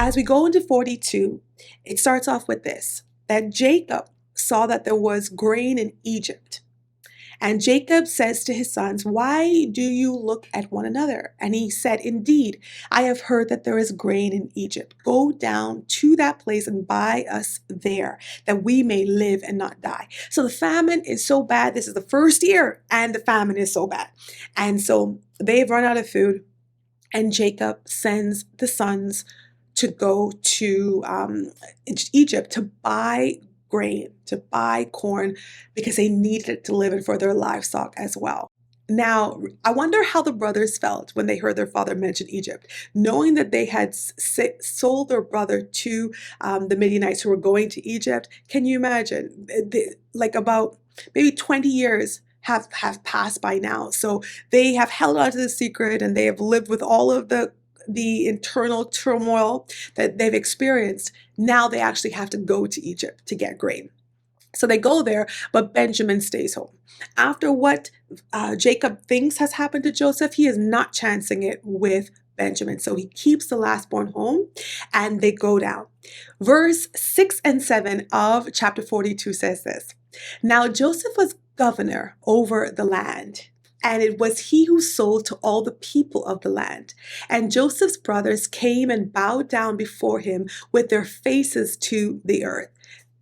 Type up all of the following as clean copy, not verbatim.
As we go into 42, it starts off with this, that Jacob saw that there was grain in Egypt. And Jacob says to his sons, "Why do you look at one another?" And he said, "Indeed, I have heard that there is grain in Egypt. Go down to that place and buy us there, that we may live and not die." So the famine is so bad. This is the first year, and the famine is so bad. And so they've run out of food, and Jacob sends the sons to go to Egypt to buy grain, to buy corn, because they needed it to live and for their livestock as well. Now, I wonder how the brothers felt when they heard their father mention Egypt, knowing that they had sold their brother to the Midianites who were going to Egypt. Can you imagine? Like about maybe 20 years have passed by now. So they have held on to the secret, and they have lived with all of the internal turmoil that they've experienced. Now they actually have to go to Egypt to get grain. So they go there, but Benjamin stays home. After what Jacob thinks has happened to Joseph, he is not chancing it with Benjamin. So he keeps the lastborn home, and they go down. Verse 6 and 7 of chapter 42 says this: "Now Joseph was governor over the land, and it was he who sold to all the people of the land. And Joseph's brothers came and bowed down before him with their faces to the earth."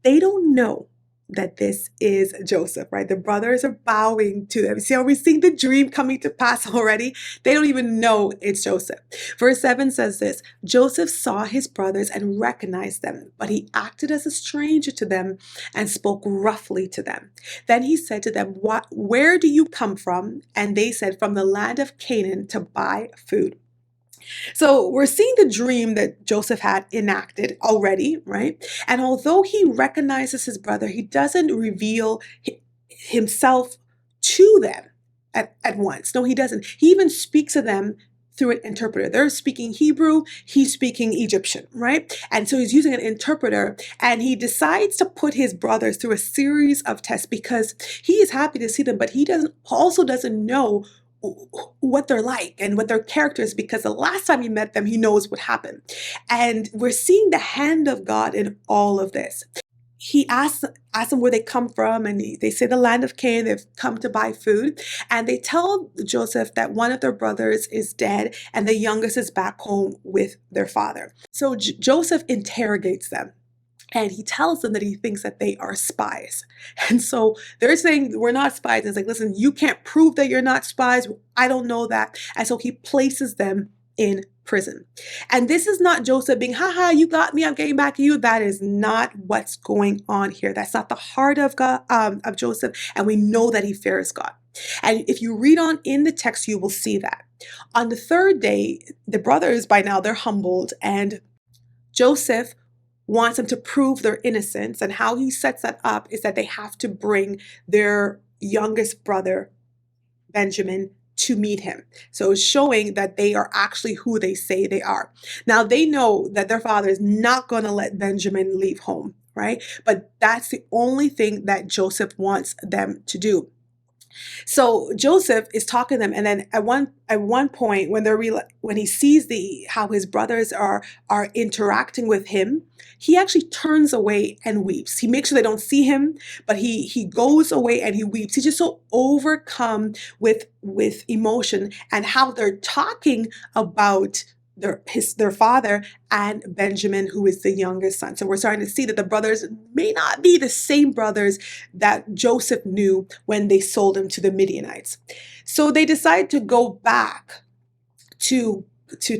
They don't know that this is Joseph, right? The brothers are bowing to them. See how we see the dream coming to pass already? They don't even know it's Joseph. Verse 7 says this: "Joseph saw his brothers and recognized them, but he acted as a stranger to them and spoke roughly to them. Then he said to them, 'Where do you come from?' And they said, 'From the land of Canaan to buy food.'" So we're seeing the dream that Joseph had enacted already, right? And although he recognizes his brother, he doesn't reveal himself to them at once. No, he doesn't. He even speaks to them through an interpreter. They're speaking Hebrew, he's speaking Egyptian, right? And so he's using an interpreter, and he decides to put his brothers through a series of tests because he is happy to see them, but he doesn't know what they're like and what their character is, because the last time he met them, he knows what happened. And we're seeing the hand of God in all of this. He asks them where they come from, and they say the land of Canaan. They've come to buy food, and they tell Joseph that one of their brothers is dead and the youngest is back home with their father. So Joseph interrogates them, and he tells them that he thinks that they are spies. And so they're saying, "We're not spies." And it's like, "Listen, you can't prove that you're not spies. I don't know that." And so he places them in prison. And this is not Joseph being, "Ha, you got me, I'm getting back at you." That is not what's going on here. That's not the heart of God, of Joseph. And we know that he fears God. And if you read on in the text, you will see that. On the third day, the brothers, by now, they're humbled, and Joseph wants them to prove their innocence. And how he sets that up is that they have to bring their youngest brother, Benjamin, to meet him. So it's showing that they are actually who they say they are. Now they know that their father is not going to let Benjamin leave home, right? But that's the only thing that Joseph wants them to do. So Joseph is talking to them, and then at one point, when he sees how his brothers are interacting with him, he actually turns away and weeps. He makes sure they don't see him, but he goes away and he weeps. He's just so overcome with emotion and how they're talking about their father and Benjamin, who is the youngest son. So we're starting to see that the brothers may not be the same brothers that Joseph knew when they sold him to the Midianites. So they decide to go back to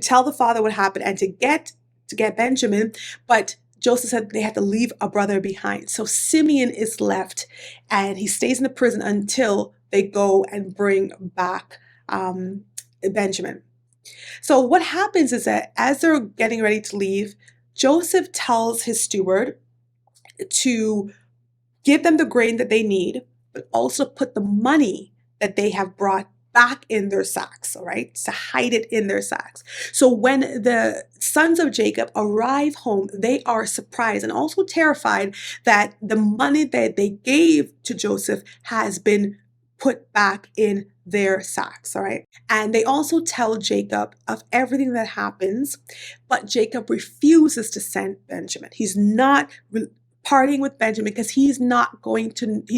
tell the father what happened and to get Benjamin, but Joseph said they had to leave a brother behind. So Simeon is left, and he stays in the prison until they go and bring back Benjamin. So what happens is that as they're getting ready to leave, Joseph tells his steward to give them the grain that they need, but also put the money that they have brought back in their sacks, all right, to hide it in their sacks. So when the sons of Jacob arrive home, they are surprised and also terrified that the money that they gave to Joseph has been put back in their sacks, all right? And they also tell Jacob of everything that happens, but Jacob refuses to send Benjamin. He's not partying with Benjamin because he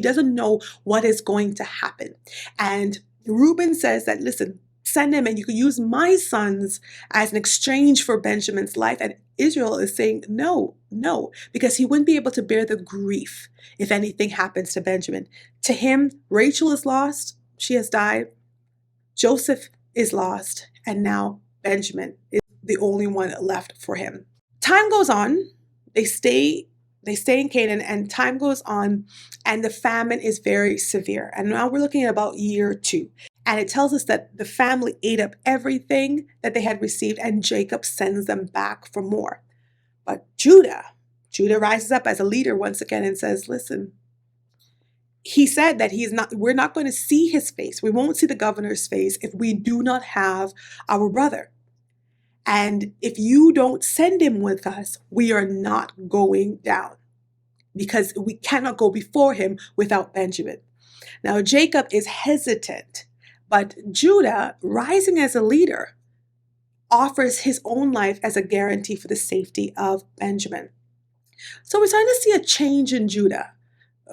doesn't know what is going to happen. And Reuben says that, listen, send him and you can use my sons as an exchange for Benjamin's life. And Israel is saying, no, because he wouldn't be able to bear the grief if anything happens to Benjamin. To him, Rachel is lost. She has died. Joseph is lost. And now Benjamin is the only one left for him. Time goes on. They stay in Canaan, and time goes on, and the famine is very severe. And now we're looking at about year 2. And it tells us that the family ate up everything that they had received, and Jacob sends them back for more. But Judah rises up as a leader once again and says, listen, he said that we're not going to see his face. We won't see the governor's face if we do not have our brother. And if you don't send him with us, we are not going down, because we cannot go before him without Benjamin. Now, Jacob is hesitant, but Judah, rising as a leader, offers his own life as a guarantee for the safety of Benjamin. So we're starting to see a change in Judah,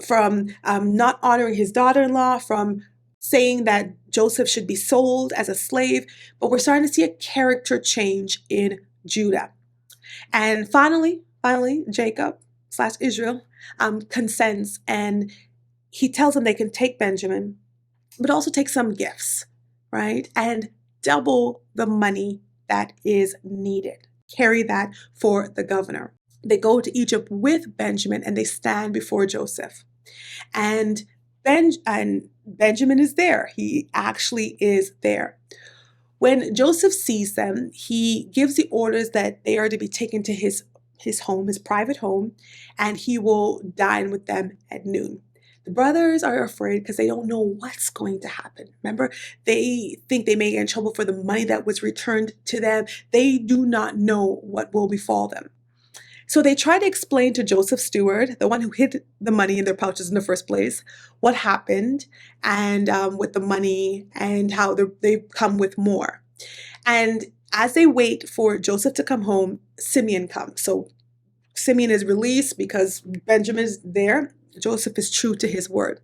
from not honoring his daughter-in-law, from saying that Joseph should be sold as a slave, but we're starting to see a character change in Judah. And finally, Jacob/Israel consents, and he tells them they can take Benjamin, but also take some gifts, right? And double the money that is needed. Carry that for the governor. They go to Egypt with Benjamin, and they stand before Joseph. And Benjamin is there. He actually is there. When Joseph sees them, he gives the orders that they are to be taken to his home, his private home, and he will dine with them at noon. The brothers are afraid because they don't know what's going to happen. Remember, they think they may get in trouble for the money that was returned to them. They do not know what will befall them. So they try to explain to Joseph's steward, the one who hid the money in their pouches in the first place, what happened and with the money, and how they've come with more. And as they wait for Joseph to come home, Simeon comes. So Simeon is released because Benjamin is there. Joseph is true to his word.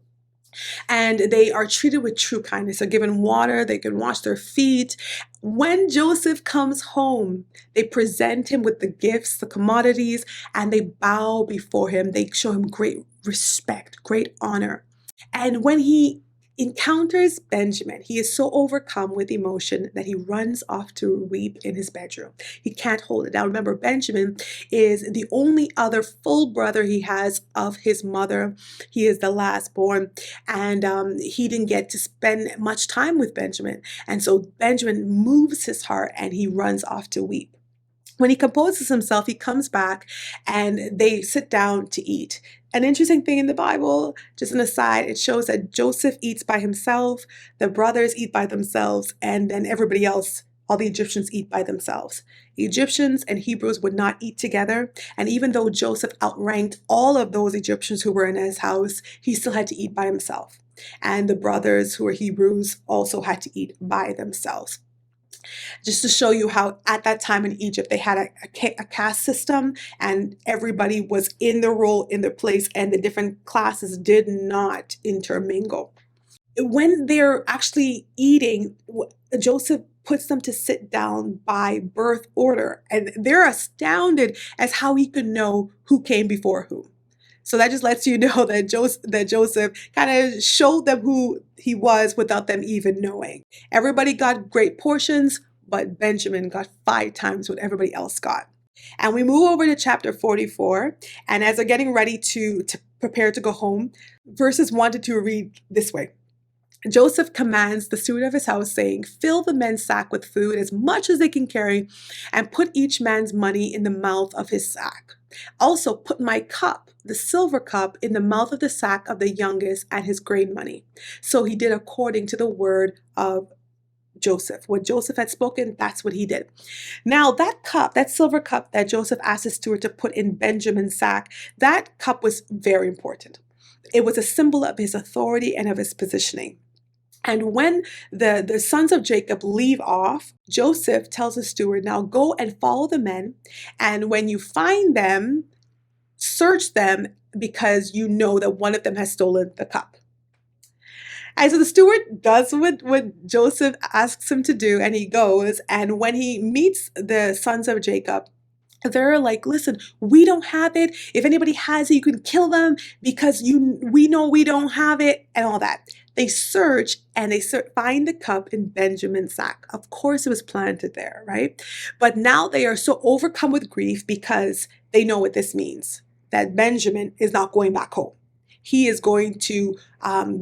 And they are treated with true kindness. They're given water, they can wash their feet. When Joseph comes home, they present him with the gifts, the commodities, and they bow before him. They show him great respect, great honor. And when he encounters Benjamin, he is so overcome with emotion that he runs off to weep in his bedroom. He can't hold it down. Remember, Benjamin is the only other full brother he has of his mother. He is the last born, and he didn't get to spend much time with Benjamin. And so Benjamin moves his heart, and he runs off to weep. When he composes himself, he comes back and they sit down to eat. An interesting thing in the Bible, just an aside, it shows that Joseph eats by himself, the brothers eat by themselves, and then everybody else, all the Egyptians, eat by themselves. Egyptians and Hebrews would not eat together. And even though Joseph outranked all of those Egyptians who were in his house, he still had to eat by himself. And the brothers who were Hebrews also had to eat by themselves. Just to show you how at that time in Egypt, they had a caste system, and everybody was in their role, in their place, and the different classes did not intermingle. When they're actually eating, Joseph puts them to sit down by birth order, and they're astounded as how he could know who came before whom. So that just lets you know that Joseph kind of showed them who he was without them even knowing. Everybody got great portions, but Benjamin got 5 times what everybody else got. And we move over to chapter 44. And as they're getting ready to prepare to go home, verses 1 to 2 read this way. Joseph commands the steward of his house, saying, "Fill the men's sack with food as much as they can carry, and put each man's money in the mouth of his sack. Also put my cup, the silver cup, in the mouth of the sack of the youngest, and his grain money." So he did according to the word of Joseph. What Joseph had spoken, that's what he did. Now that cup, that silver cup that Joseph asked his steward to put in Benjamin's sack, that cup was very important. It was a symbol of his authority and of his positioning. And when the sons of Jacob leave off, Joseph tells his steward, now go and follow the men. And when you find them, search them because you know that one of them has stolen the cup. And so the steward does what Joseph asks him to do, and he goes. And when he meets the sons of Jacob, they're like, listen, we don't have it. If anybody has it, you can kill them because we know we don't have it, and all that. They search and they find the cup in Benjamin's sack. Of course, it was planted there, right? But now they are so overcome with grief because they know what this means, that Benjamin is not going back home. He is going to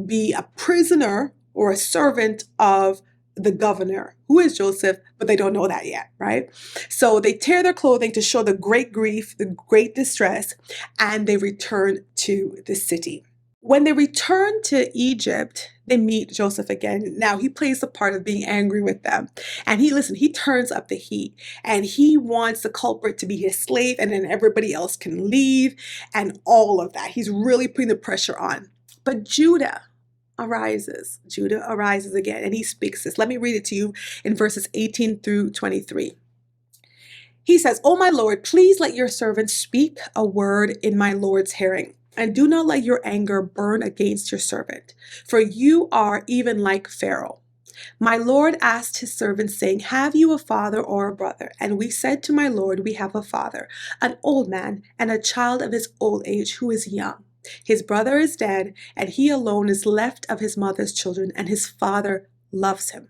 be a prisoner or a servant of the governor, who is Joseph, but they don't know that yet, right? So they tear their clothing to show the great grief, the great distress, and they return to the city. When they return to Egypt, they meet Joseph again. Now he plays the part of being angry with them. And he turns up the heat, and he wants the culprit to be his slave, and then everybody else can leave and all of that. He's really putting the pressure on. But Judah arises again, and he speaks this. Let me read it to you in verses 18 through 23. He says, "O my Lord, please let your servant speak a word in my Lord's hearing, and do not let your anger burn against your servant, for you are even like Pharaoh. My Lord asked his servants, saying, have you a father or a brother? And we said to my Lord, we have a father, an old man, and a child of his old age who is young. His brother is dead, and he alone is left of his mother's children, and his father loves him.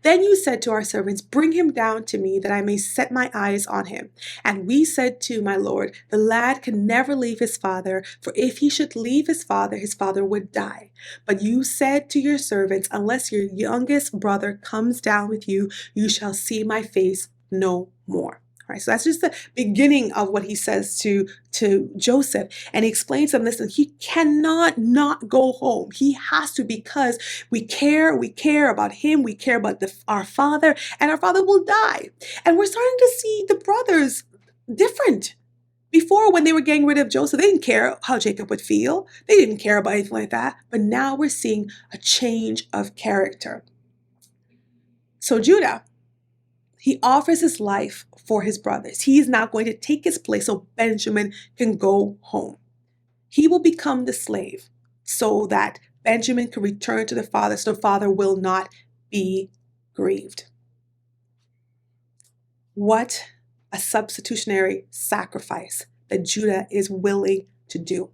Then you said to our servants, bring him down to me, that I may set my eyes on him. And we said to my Lord, the lad can never leave his father, for if he should leave his father would die. But you said to your servants, unless your youngest brother comes down with you, you shall see my face no more." All right, so that's just the beginning of what he says to Joseph. And he explains to him, listen, he cannot not go home. He has to, because we care about him. We care about our father, and our father will die. And we're starting to see the brothers different. Before, when they were getting rid of Joseph, they didn't care how Jacob would feel. They didn't care about anything like that. But now we're seeing a change of character. So Judah, he offers his life for his brothers. He is now going to take his place so Benjamin can go home. He will become the slave so that Benjamin can return to the father, so the father will not be grieved. What a substitutionary sacrifice that Judah is willing to do.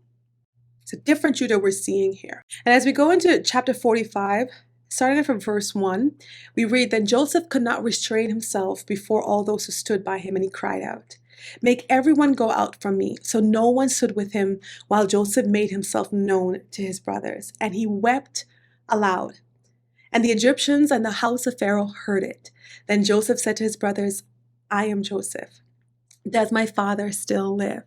It's a different Judah we're seeing here. And as we go into chapter 45, starting from verse 1, we read, "Then Joseph could not restrain himself before all those who stood by him, and he cried out, 'Make everyone go out from me.' So no one stood with him while Joseph made himself known to his brothers. And he wept aloud. And the Egyptians and the house of Pharaoh heard it. Then Joseph said to his brothers, 'I am Joseph. Does my father still live?'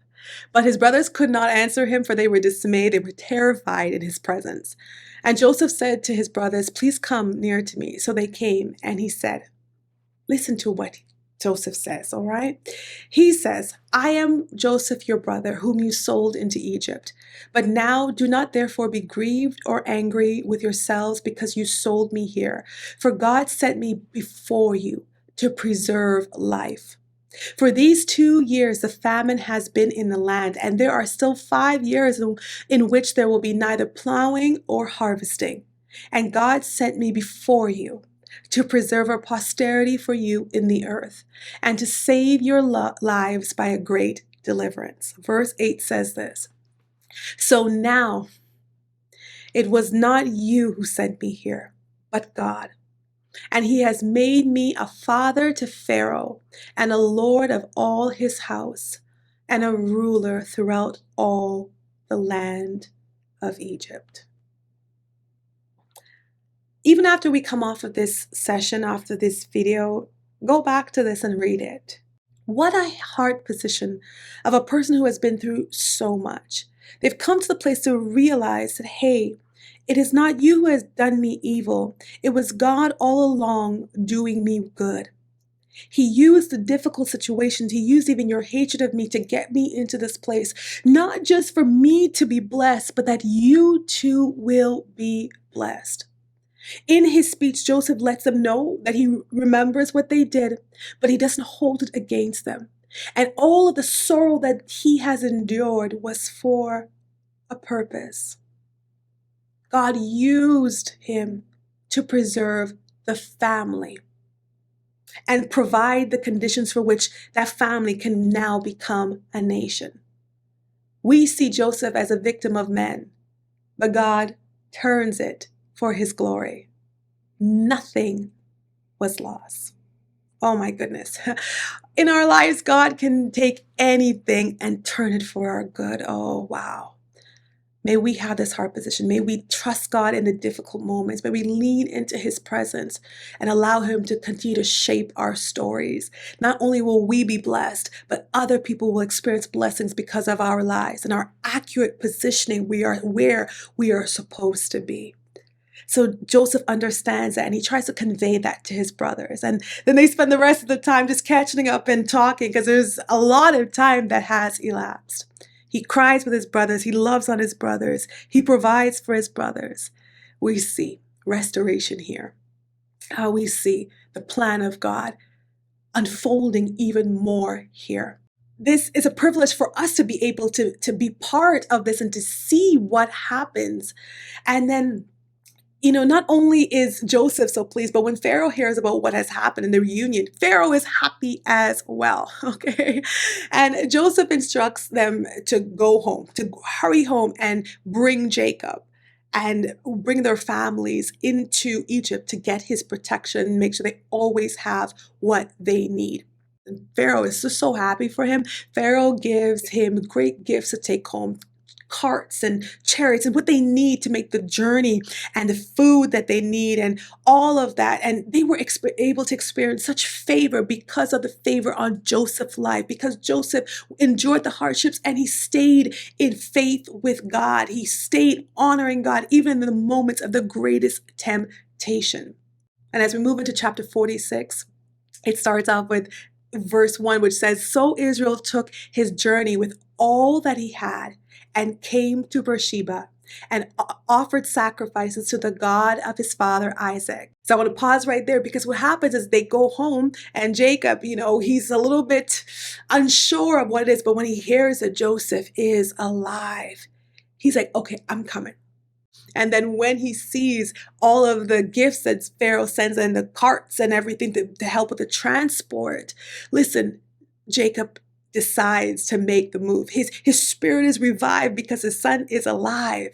But his brothers could not answer him, for they were dismayed. They were terrified in his presence. And Joseph said to his brothers, 'Please come near to me.' So they came, and he said," listen to what Joseph says, all right? He says, "I am Joseph, your brother, whom you sold into Egypt. But now do not therefore be grieved or angry with yourselves because you sold me here. For God sent me before you to preserve life. For these 2 years the famine has been in the land, and there are still 5 years in which there will be neither plowing or harvesting. And God sent me before you to preserve a posterity for you in the earth, and to save your lives by a great deliverance." Verse 8 says this, "So now it was not you who sent me here, but God. And he has made me a father to Pharaoh, and a lord of all his house, and a ruler throughout all the land of Egypt." Even after we come off of this session, after this video, go back to this and read it. What a heart position of a person who has been through so much. They've come to the place to realize that, hey, it is not you who has done me evil. It was God all along doing me good. He used the difficult situations. He used even your hatred of me to get me into this place, not just for me to be blessed, but that you too will be blessed. In his speech, Joseph lets them know that he remembers what they did, but he doesn't hold it against them. And all of the sorrow that he has endured was for a purpose. God used him to preserve the family and provide the conditions for which that family can now become a nation. We see Joseph as a victim of men, but God turns it for his glory. Nothing was lost. Oh my goodness. In our lives, God can take anything and turn it for our good. Oh, wow. May we have this heart position. May we trust God in the difficult moments. May we lean into his presence and allow him to continue to shape our stories. Not only will we be blessed, but other people will experience blessings because of our lives and our accurate positioning. We are where we are supposed to be. So Joseph understands that and he tries to convey that to his brothers. And then they spend the rest of the time just catching up and talking because there's a lot of time that has elapsed. He cries with his brothers. He loves on his brothers. He provides for his brothers. We see restoration here. How we see the plan of God unfolding even more here. This is a privilege for us to be able to be part of this and to see what happens. And then not only is Joseph so pleased, but when Pharaoh hears about what has happened in the reunion, Pharaoh is happy as well, okay? And Joseph instructs them to go home, to hurry home and bring Jacob and bring their families into Egypt to get his protection, make sure they always have what they need. And Pharaoh is just so happy for him. Pharaoh gives him great gifts to take home, carts and chariots and what they need to make the journey and the food that they need and all of that. And they were able to experience such favor because of the favor on Joseph's life, because Joseph endured the hardships and he stayed in faith with God. He stayed honoring God even in the moments of the greatest temptation. And as we move into chapter 46, it starts off with verse 1, which says, "So Israel took his journey with all that he had and came to Beersheba and offered sacrifices to the God of his father Isaac." So I want to pause right there because what happens is they go home and Jacob, he's a little bit unsure of what it is, but when he hears that Joseph is alive, he's like, okay, I'm coming. And then when he sees all of the gifts that Pharaoh sends and the carts and everything to help with the transport, listen, Jacob decides to make the move. His spirit is revived because his son is alive.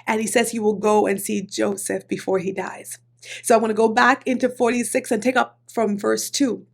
And he says he will go and see Joseph before he dies. So I want to go back into 46 and take up from verse 2.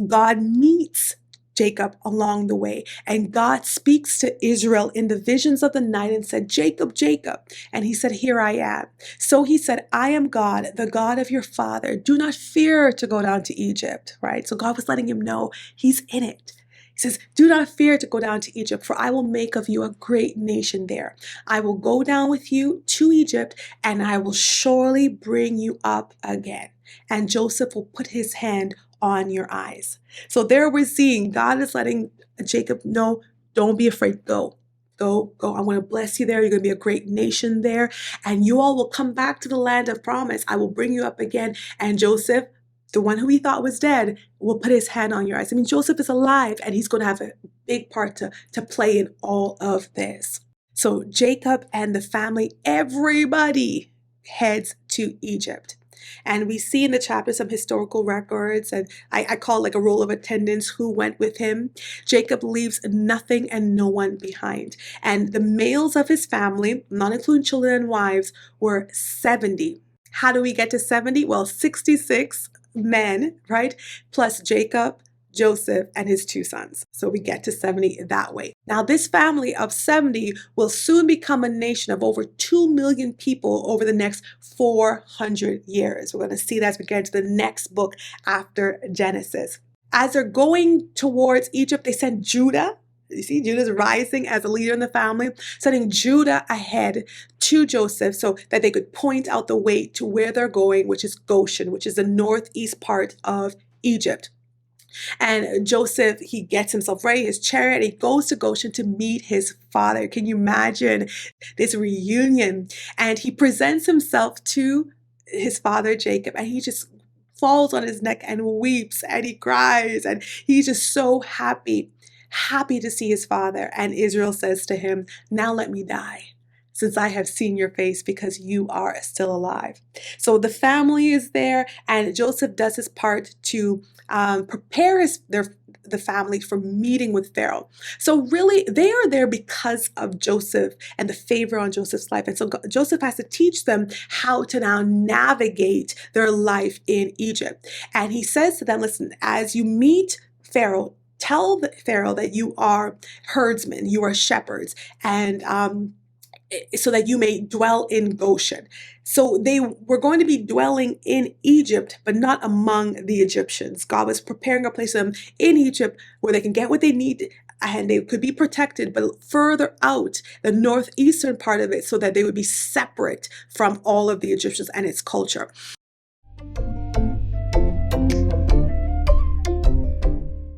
God meets Jacob along the way, and God speaks to Israel in the visions of the night and said, "Jacob, Jacob." And he said, "Here I am." So he said, "I am God, the God of your father. Do not fear to go down to Egypt," right? So God was letting him know he's in it. He says, "Do not fear to go down to Egypt, for I will make of you a great nation there. I will go down with you to Egypt, and I will surely bring you up again. And Joseph will put his hand on your eyes." So there we're seeing God is letting Jacob know, don't be afraid, go. Go. I want to bless you there. You're going to be a great nation there. And you all will come back to the land of promise. I will bring you up again. And Joseph, the one who he thought was dead, will put his hand on your eyes. I mean, Joseph is alive and he's going to have a big part to play in all of this. So Jacob and the family, everybody heads to Egypt. And we see in the chapter some historical records, and I call it like a roll of attendance who went with him. Jacob leaves nothing and no one behind. And the males of his family, not including children and wives, were 70. How do we get to 70? Well, 66 men, right? Plus Jacob, Joseph, and his two sons. So we get to 70 that way. Now, this family of 70 will soon become a nation of over 2 million people over the next 400 years. We're going to see that as we get into the next book after Genesis. As they're going towards Egypt, they send Judah. You see, Judah's rising as a leader in the family, sending Judah ahead to Joseph so that they could point out the way to where they're going, which is Goshen, which is the northeast part of Egypt. And Joseph, he gets himself ready, his chariot, he goes to Goshen to meet his father. Can you imagine this reunion? And he presents himself to his father Jacob, and he just falls on his neck and weeps and he cries and he's just so happy to see his father. And Israel says to him, "Now let me die, since I have seen your face, because you are still alive." So the family is there, and Joseph does his part to prepare the family for meeting with Pharaoh. So really, they are there because of Joseph and the favor on Joseph's life. And so Joseph has to teach them how to now navigate their life in Egypt. And he says to them, "Listen, as you meet Pharaoh, tell Pharaoh that you are herdsmen, you are shepherds, and so that you may dwell in Goshen." So they were going to be dwelling in Egypt, but not among the Egyptians. God was preparing a place for them in Egypt where they can get what they need and they could be protected, but further out, the northeastern part of it, so that they would be separate from all of the Egyptians and its culture.